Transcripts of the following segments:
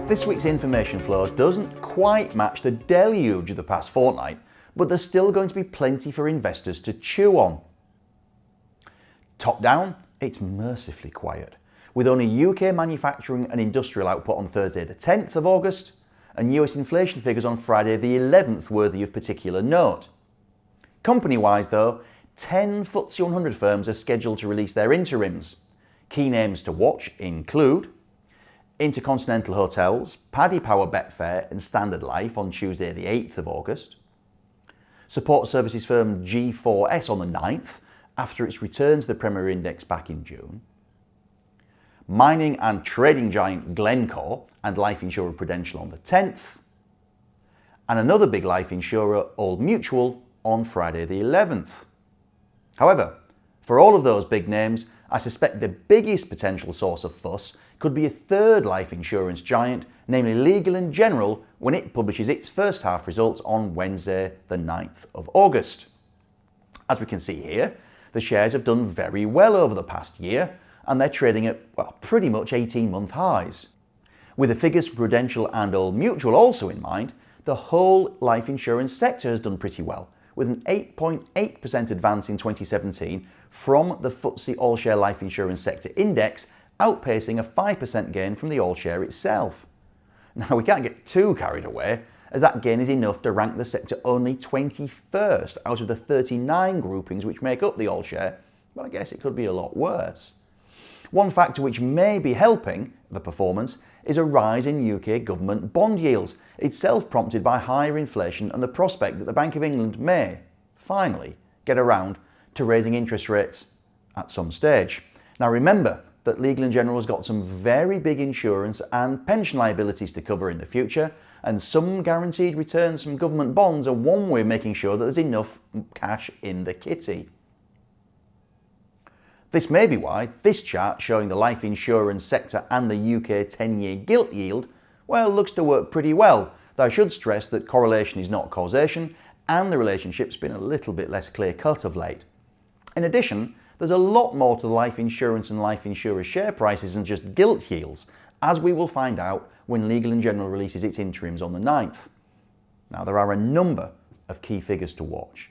This week's information flow doesn't quite match the deluge of the past fortnight, but there's still going to be plenty for investors to chew on. Top down, it's mercifully quiet, with only UK manufacturing and industrial output on Thursday the 10th of August, and US inflation figures on Friday the 11th worthy of particular note. Company-wise though, 10 FTSE 100 firms are scheduled to release their interims. Key names to watch include Intercontinental Hotels, Paddy Power Betfair and Standard Life on Tuesday the 8th of August. Support services firm G4S on the 9th, after its return to the Premier Index back in June. Mining and trading giant Glencore and life insurer Prudential on the 10th. And another big life insurer, Old Mutual, on Friday the 11th. However, for all of those big names, I suspect the biggest potential source of fuss could be a third life insurance giant, namely Legal & General, when it publishes its first half results on Wednesday the 9th of August. As we can see here, the shares have done very well over the past year, and they're trading at, well, pretty much 18-month highs. With the figures for Prudential and Old Mutual also in mind, the whole life insurance sector has done pretty well, with an 8.8% advance in 2017 from the FTSE All-Share Life Insurance Sector Index, outpacing a 5% gain from the All-Share itself. Now, we can't get too carried away, as that gain is enough to rank the sector only 21st out of the 39 groupings which make up the All-Share, but I guess it could be a lot worse. One factor which may be helping the performance is a rise in UK government bond yields, itself prompted by higher inflation and the prospect that the Bank of England may, finally, get around to raising interest rates at some stage. Now remember that Legal & General has got some very big insurance and pension liabilities to cover in the future, and some guaranteed returns from government bonds are one way of making sure that there's enough cash in the kitty. This may be why this chart showing the life insurance sector and the UK 10-year gilt yield, well, looks to work pretty well, though I should stress that correlation is not causation, and the relationship's been a little bit less clear-cut of late. In addition, there's a lot more to the life insurance and life insurer share prices than just gilt yields, as we will find out when Legal & General releases its interims on the 9th. Now, there are a number of key figures to watch.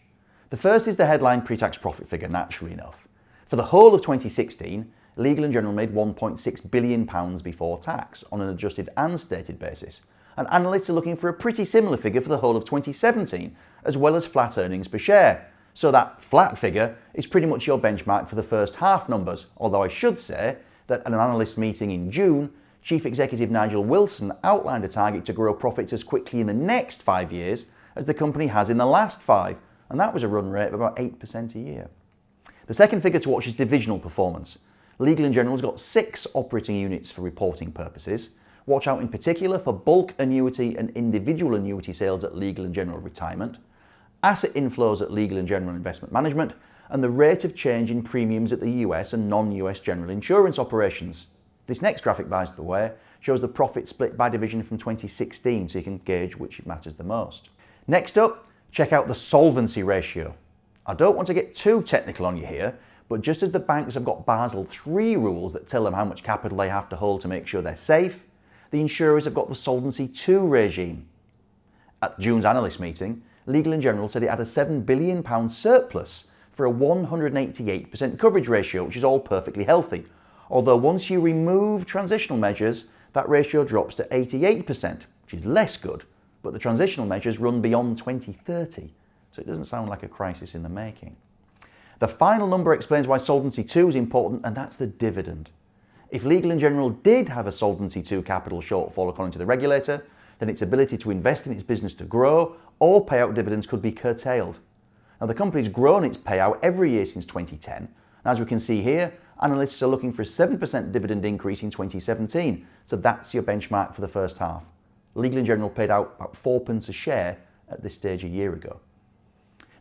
The first is the headline pre-tax profit figure, naturally enough. For the whole of 2016, Legal & General made £1.6 billion before tax on an adjusted and stated basis, and analysts are looking for a pretty similar figure for the whole of 2017, as well as flat earnings per share. So that flat figure is pretty much your benchmark for the first half numbers, although I should say that at an analyst meeting in June, Chief Executive Nigel Wilson outlined a target to grow profits as quickly in the next 5 years as the company has in the last 5, and that was a run rate of about 8% a year. The second figure to watch is divisional performance. Legal & General's got 6 operating units for reporting purposes. Watch out in particular for bulk annuity and individual annuity sales at Legal & General Retirement, asset inflows at Legal & General Investment Management, and the rate of change in premiums at the US and non-US general insurance operations. This next graphic, by the way, shows the profit split by division from 2016, so you can gauge which matters the most. Next up, check out the solvency ratio. I don't want to get too technical on you here, but just as the banks have got Basel III rules that tell them how much capital they have to hold to make sure they're safe, the insurers have got the Solvency II regime. At June's analyst meeting, Legal & General said it had a £7 billion surplus for a 188% coverage ratio, which is all perfectly healthy. Although once you remove transitional measures, that ratio drops to 88%, which is less good, but the transitional measures run beyond 2030, so it doesn't sound like a crisis in the making. The final number explains why Solvency II is important, and that's the dividend. If Legal & General did have a Solvency II capital shortfall according to the regulator, then its ability to invest in its business to grow or pay out dividends could be curtailed. Now, the company's grown its payout every year since 2010, and as we can see here, analysts are looking for a 7% dividend increase in 2017, so that's your benchmark for the first half. Legal & General paid out about 4p a share at this stage a year ago.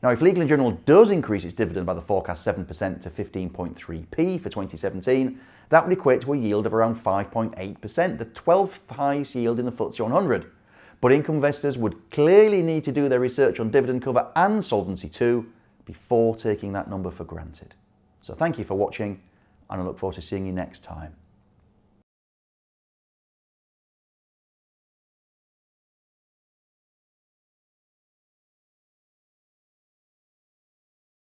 Now, if Legal & General does increase its dividend by the forecast 7% to 15.3p for 2017, that would equate to a yield of around 5.8%, the 12th highest yield in the FTSE 100. But income investors would clearly need to do their research on dividend cover and Solvency II before taking that number for granted. So thank you for watching, and I look forward to seeing you next time.